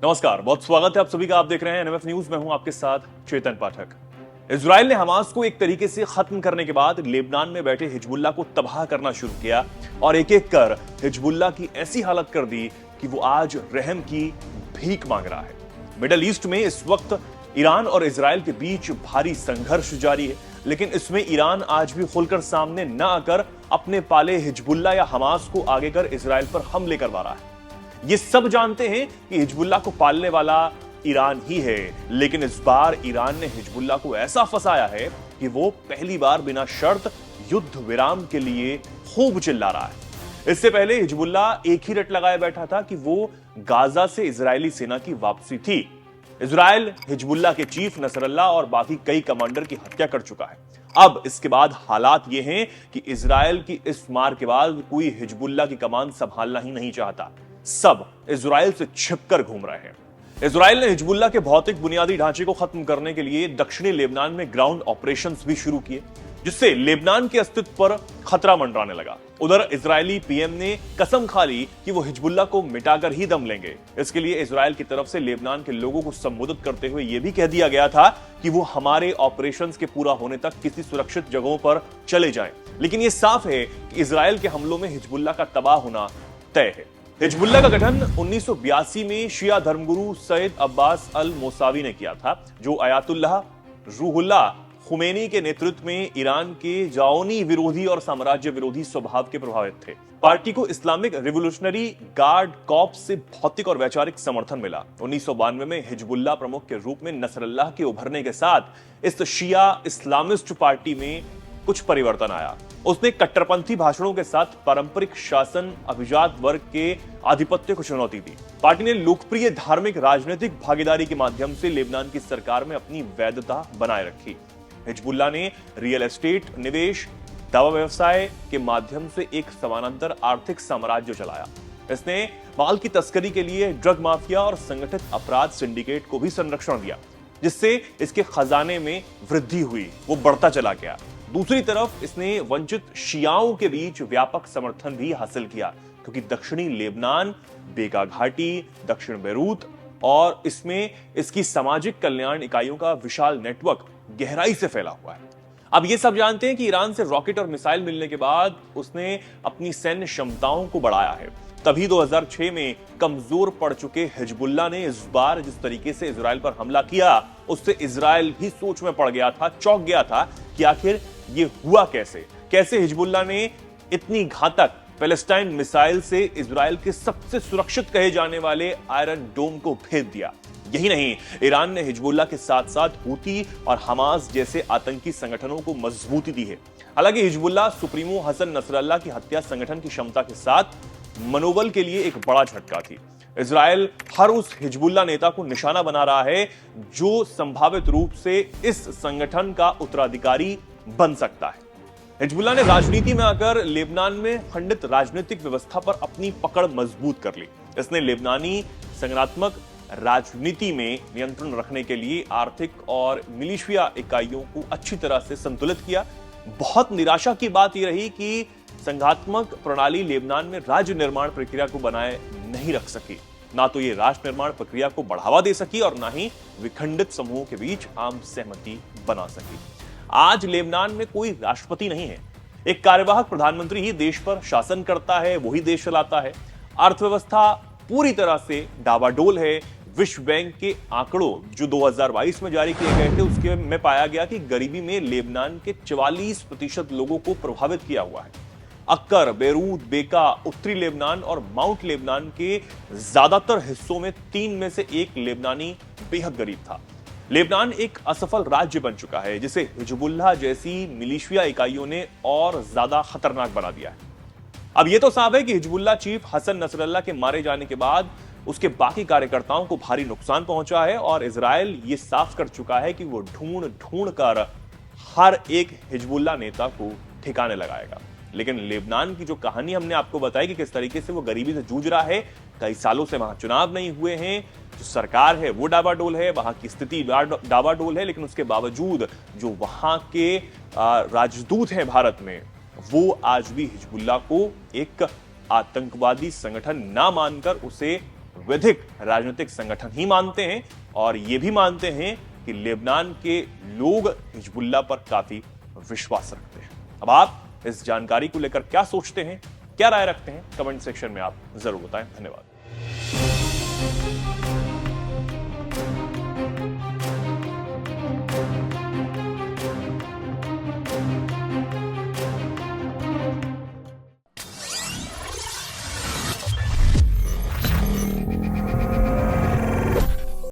नमस्कार, बहुत स्वागत है आप सभी का। आप देख रहे हैं एनएमएफ न्यूज। मैं हूं आपके साथ चेतन पाठक। इजराइल ने हमास को एक तरीके से खत्म करने के बाद लेबनान में बैठे हिजबुल्लाह को तबाह करना शुरू किया और एक एक कर हिजबुल्लाह की ऐसी हालत कर दी कि वो आज रहम की भीख मांग रहा है। मिडल ईस्ट में इस वक्त ईरान और इजराइल के बीच भारी संघर्ष जारी है, लेकिन इसमें ईरान आज भी खुलकर सामने न आकर अपने पाले हिजबुल्लाह या हमास को आगे कर इजराइल पर हमले करवा रहा है। ये सब जानते हैं कि हिजबुल्लाह को पालने वाला ईरान ही है, लेकिन इस बार ईरान ने हिजबुल्लाह को ऐसा फंसाया है कि वो पहली बार बिना शर्त युद्ध विराम के लिए खूब चिल्ला रहा है। इससे पहले हिजबुल्लाह एक ही रट लगाए बैठा था कि वो गाजा से इजरायली सेना की वापसी थी। इजराइल हिजबुल्लाह के चीफ नसरल्लाह और बाकी कई कमांडर की हत्या कर चुका है। अब इसके बाद हालात ये हैं कि इजराइल की इस मार के बाद कोई हिजबुल्लाह की कमान संभालना ही नहीं चाहता। सब इजराइल से छिपकर घूम रहे हैं। इजराइल ने हिजबुल्लाह के भौतिक बुनियादी ढांचे को खत्म करने के लिए दक्षिणी लेबनान में ग्राउंड ऑपरेशंस भी शुरू किए, जिससे लेबनान के अस्तित्व पर खतरा मंडराने लगा। उधर इजरायली पीएम ने कसम खा ली कि वो हिजबुल्लाह को मिटाकर ही दम लेंगे। इसके लिए इजराइल की तरफ से लेबनान के लोगों को संबोधित करते हुए यह भी कह दिया गया था कि वो हमारे ऑपरेशंस के पूरा होने तक किसी सुरक्षित जगहों पर चले जाएं। लेकिन यह साफ है कि इजराइल के हमलों में हिजबुल्लाह का तबाह होना तय है। हिजबुल्लाह का गठन 1982 में शिया धर्मगुरु सैयद अब्बास अल मोसावी ने किया था, जो अयातुल्लाह रूहुल्लाह खुमैनी के नेतृत्व में ईरान के जाओनी विरोधी और साम्राज्य विरोधी स्वभाव के प्रभावित थे। पार्टी को इस्लामिक रिवोल्यूशनरी गार्ड कॉर्प्स से भौतिक और वैचारिक समर्थन मिला। 1992 में हिजबुल्लाह प्रमुख के रूप में नसरल्लाह के उभरने के साथ इस शिया इस्लामिस्ट पार्टी में कुछ परिवर्तन आया। उसने कट्टरपंथी भाषणों के साथ पारंपरिक शासन अभिजात वर्ग के आधिपत्य को चुनौती दी। पार्टी ने लोकप्रिय धार्मिक राजनीतिक भागीदारी के माध्यम से लेबनान की सरकार में अपनी वैधता बनाए रखी। हिजबुल्लाह ने रियल एस्टेट, निवेश, दवा व्यवसाय के माध्यम से एक समानांतर आर्थिक साम्राज्य चलाया। इसने माल की तस्करी के लिए ड्रग माफिया और संगठित अपराध सिंडिकेट को भी संरक्षण दिया, जिससे इसके खजाने में वृद्धि हुई, वो बढ़ता चला गया। दूसरी तरफ इसने वंचित शियाओं के बीच व्यापक समर्थन भी हासिल किया, क्योंकि दक्षिणी लेबनान, बेका घाटी, दक्षिण बेरूत और इसमें इसकी सामाजिक कल्याण इकाइयों का विशाल नेटवर्क गहराई से फैला हुआ है। अब ये सब जानते हैं कि ईरान से रॉकेट और मिसाइल मिलने के बाद उसने अपनी सैन्य क्षमताओं को बढ़ाया है। तभी 2006 में कमजोर पड़ चुके हिजबुल्लाह ने इस बार जिस तरीके से इजराइल पर हमला किया, उससे इजराइल भी सोच में पड़ गया था, चौंक गया था कि आखिर ये हुआ कैसे हिजबुल्लाह ने इतनी घातक पैलेस्टाइन मिसाइल से इजराइल के सबसे सुरक्षित कहे जाने वाले आयरन डोम को भेद दिया। यही नहीं, ईरान ने हिजबुल्लाह के साथ साथ हूती और हमास जैसे आतंकी संगठनों को मजबूती दी है। हालांकि हिजबुल्लाह सुप्रीमो हसन नसरल्लाह की हत्या संगठन की क्षमता के साथ मनोबल के लिए एक बड़ा झटका थी। इजराइल हर उस हिजबुल्लाह नेता को निशाना बना रहा है जो संभावित रूप से इस संगठन का उत्तराधिकारी बन सकता है। हिजबुल्लाह ने राजनीति में आकर लेबनान में खंडित राजनीतिक व्यवस्था पर अपनी पकड़ मजबूत कर ली। इसने लेबनानी संगठनात्मक राजनीति में नियंत्रण रखने के लिए आर्थिक और मिलिशिया इकाइयों को अच्छी तरह से संतुलित किया। बहुत निराशा की बात यह रही कि संघात्मक प्रणाली लेबनान में राज्य निर्माण प्रक्रिया को बनाए नहीं रख सकी। ना तो ये राष्ट्र निर्माण प्रक्रिया को बढ़ावा दे सकी और ना ही विखंडित समूहों के बीच आम सहमति बना सकी। आज लेबनान में कोई राष्ट्रपति नहीं है। एक कार्यवाहक प्रधानमंत्री ही देश पर शासन करता है, वही देश चलाता है। अर्थव्यवस्था पूरी तरह से डावाडोल है। विश्व बैंक के आंकड़ों जो 2022 में जारी किए गए थे, उसके में पाया गया कि गरीबी में लेबनान के 44% लोगों को प्रभावित किया हुआ है। अक्कर, बेरूत, बेका, उत्तरी लेबनान और माउंट लेबनान के ज्यादातर हिस्सों में 3 में से 1 लेबनानी बेहद गरीब था। लेबनान एक असफल राज्य बन चुका है, जिसे हिजबुल्लाह जैसी मिलिशिया इकाइयों ने और ज्यादा खतरनाक बना दिया है। अब यह तो साफ है कि हिजबुल्लाह चीफ हसन नसरल्लाह के मारे जाने के बाद उसके बाकी कार्यकर्ताओं को भारी नुकसान पहुंचा है और इजराइल ये साफ कर चुका है कि वो ढूंढ ढूंढ कर हर एक हिजबुल्लाह नेता को ठिकाने लगाएगा। लेकिन लेबनान की जो कहानी हमने आपको बताई कि किस तरीके से वो गरीबी से जूझ रहा है, कई सालों से वहां चुनाव नहीं हुए हैं, जो सरकार है वो डावाडोल है, वहां की स्थिति डावाडोल है, लेकिन उसके बावजूद जो वहां के राजदूत हैं भारत में, वो आज भी हिजबुल्लाह को एक आतंकवादी संगठन ना मानकर उसे विधिक राजनीतिक संगठन ही मानते हैं और ये भी मानते हैं कि लेबनान के लोग हिजबुल्लाह पर काफी विश्वास रखते हैं। अब आप इस जानकारी को लेकर क्या सोचते हैं, क्या राय रखते हैं, कमेंट सेक्शन में आप जरूर बताएं। धन्यवाद।